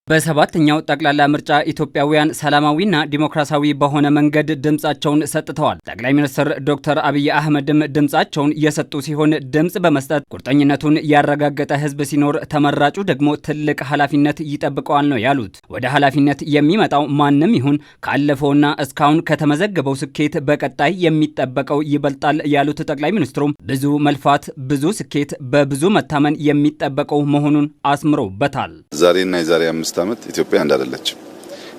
በሰባተኛው ጠቅላላ ምርጫ ኢትዮጵያውያን ሰላማዊና ዲሞክራሲያዊ በሆነ መንገድ ድምጻቸውን ሰጥተዋል። ጠቅላይ ሚኒስትር ዶክተር አብይ አህመድም ድምጻቸውን የሰጡ ሲሆን ድምጽ በመስጠት ቁርጠኝነቱን ያረጋገጠ ህዝብ ሲኖር ተመራጩ ደግሞ ትልቅ ኃላፊነት ይጠብቀዋል ነው ያሉት። ወደ ኃላፊነት የሚመጣው ማንም ይሁን ካለፈውና እስካሁን ከተመዘገበው ስኬት በቀጣይ የሚጠበቀው ይበልጣል ያሉት ጠቅላይ ሚኒስትሩም ብዙ መልፋት፣ ብዙ ስኬት፣ በብዙ መታመን የሚጠበቀው መሆኑን አስምረውበታል። ዛሬና የዛሬ 5 ዓመት ኢትዮጵያ እንዳደለችም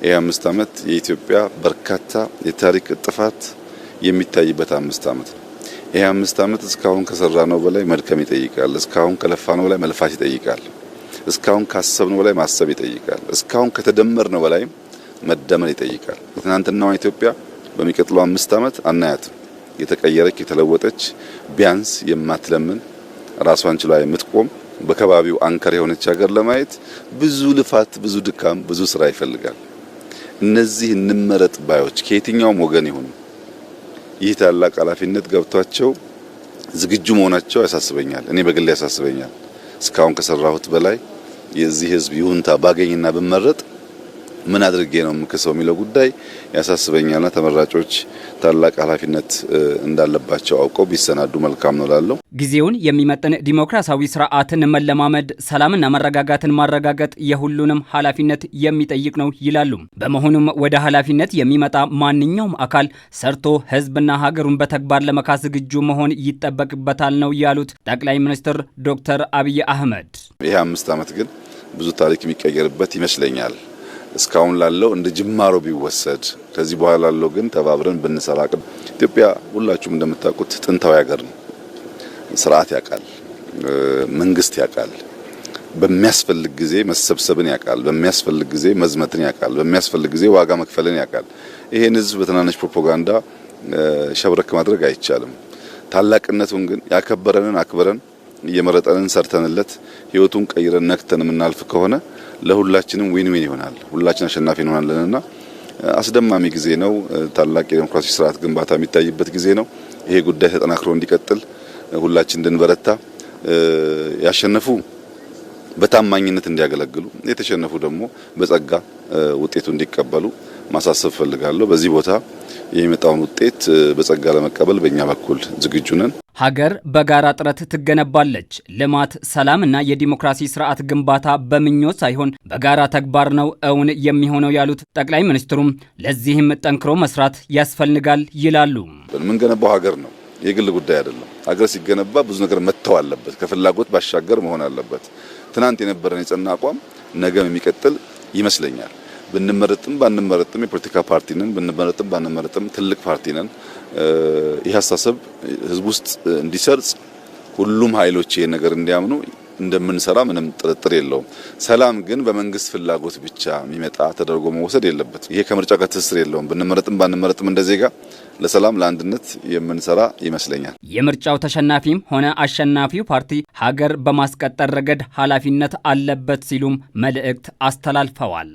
ይሄ 5 ዓመት የኢትዮጵያ በርካታ የታሪክ ጥፋት የሚታይበት 5 ዓመት ነው። ይሄ 5 ዓመት እስካሁን ከሰራነው በላይ መድከም ይጠይቃል። እስካሁን ከለፋነው በላይ መልፋት ይጠይቃል። እስካሁን ካሰብነው በላይ ማሰብ ይጠይቃል። እስካሁን ከተደመርነው በላይ መደመር ይጠይቃል። የትናንትናዋ ኢትዮጵያ በሚቀጥለው 5 ዓመት አናያትም። የተቀየረች የተለወጠች ቢያንስ የማትለምን ራሷን ችላ የምትቆም በከባቢው አንከር የሆነች ሀገር ለማየት ብዙ ልፋት፣ ብዙ ድካም፣ ብዙ ስራ ይፈልጋል። እነዚህ እንመረጥ ባዮች ከየትኛውም ወገን ይሁኑ ይህ ታላቅ ኃላፊነት ገብቷቸው ዝግጁ መሆናቸው ያሳስበኛል። እኔ በግሌ ያሳስበኛል። እስካሁን ከሰራሁት በላይ የዚህ ህዝብ ይሁንታ ባገኝና ብመረጥ ምን አድርጌ ነው የምከሰው የሚለው ጉዳይ ያሳስበኛልና ተመራጮች ታላቅ ኃላፊነት እንዳለባቸው አውቀው ቢሰናዱ መልካም ነው ላለው። ጊዜውን የሚመጥን ዲሞክራሲያዊ ስርዓትን መለማመድ፣ ሰላምና መረጋጋትን ማረጋገጥ የሁሉንም ኃላፊነት የሚጠይቅ ነው ይላሉ። በመሆኑም ወደ ኃላፊነት የሚመጣ ማንኛውም አካል ሰርቶ ህዝብና ሀገሩን በተግባር ለመካስ ዝግጁ መሆን ይጠበቅበታል ነው ያሉት ጠቅላይ ሚኒስትር ዶክተር አብይ አህመድ። ይሄ 5 ዓመት ግን ብዙ ታሪክ የሚቀየርበት ይመስለኛል። እስካሁን ላለው እንደ ጅማሮ ቢወሰድ ከዚህ በኋላ ላለው ግን ተባብረን ብንሰራ። ኢትዮጵያ ሁላችሁም እንደምታውቁት ጥንታዊ ሀገር ነው። ስርዓት ያውቃል፣ መንግስት ያውቃል፣ በሚያስፈልግ ጊዜ መሰብሰብን ያውቃል፣ በሚያስፈልግ ጊዜ መዝመትን ያውቃል፣ በሚያስፈልግ ጊዜ ዋጋ መክፈልን ያውቃል። ይሄን ህዝብ በትናንሽ ፕሮፓጋንዳ ሸብረክ ማድረግ አይቻልም። ታላቅነቱን ግን ያከበረንን አክብረን እየመረጠንን ሰርተንለት ህይወቱን ቀይረን ነክተን የምናልፍ ከሆነ ለሁላችንም ዊን ዊን ይሆናል። ሁላችን አሸናፊ እንሆናለንና አስደማሚ ጊዜ ነው። ታላቅ የዲሞክራሲ ስርዓት ግንባታ የሚታይበት ጊዜ ነው። ይሄ ጉዳይ ተጠናክሮ እንዲቀጥል ሁላችን እንድንበረታ፣ ያሸነፉ በታማኝነት እንዲያገለግሉ፣ የተሸነፉ ደግሞ በጸጋ ውጤቱ እንዲቀበሉ ማሳሰብ ፈልጋለሁ። በዚህ ቦታ የሚመጣውን ውጤት በጸጋ ለመቀበል በእኛ በኩል ዝግጁ ነን። ሀገር በጋራ ጥረት ትገነባለች። ልማት፣ ሰላምና የዲሞክራሲ ስርዓት ግንባታ በምኞት ሳይሆን በጋራ ተግባር ነው እውን የሚሆነው ያሉት ጠቅላይ ሚኒስትሩም ለዚህም ጠንክሮ መስራት ያስፈልጋል ይላሉ። የምንገነባው ሀገር ነው፣ የግል ጉዳይ አይደለም። ሀገር ሲገነባ ብዙ ነገር መተው አለበት፣ ከፍላጎት ባሻገር መሆን አለበት። ትናንት የነበረን የጸና አቋም ነገም የሚቀጥል ይመስለኛል። ብንመረጥም ባንመረጥም የፖለቲካ ፓርቲ ነን። ብንመረጥም ባንመረጥም ትልቅ ፓርቲ ነን። ይህ አስተሳሰብ ህዝብ ውስጥ እንዲሰርጽ ሁሉም ኃይሎች ይሄን ነገር እንዲያምኑ እንደምንሰራ ምንም ጥርጥር የለውም። ሰላም ግን በመንግስት ፍላጎት ብቻ የሚመጣ ተደርጎ መወሰድ የለበትም። ይሄ ከምርጫ ጋር ትስስር የለውም። ብንመረጥም ባንመረጥም እንደ ዜጋ ለሰላም ለአንድነት የምንሰራ ይመስለኛል። የምርጫው ተሸናፊም ሆነ አሸናፊው ፓርቲ ሀገር በማስቀጠል ረገድ ኃላፊነት አለበት ሲሉም መልእክት አስተላልፈዋል።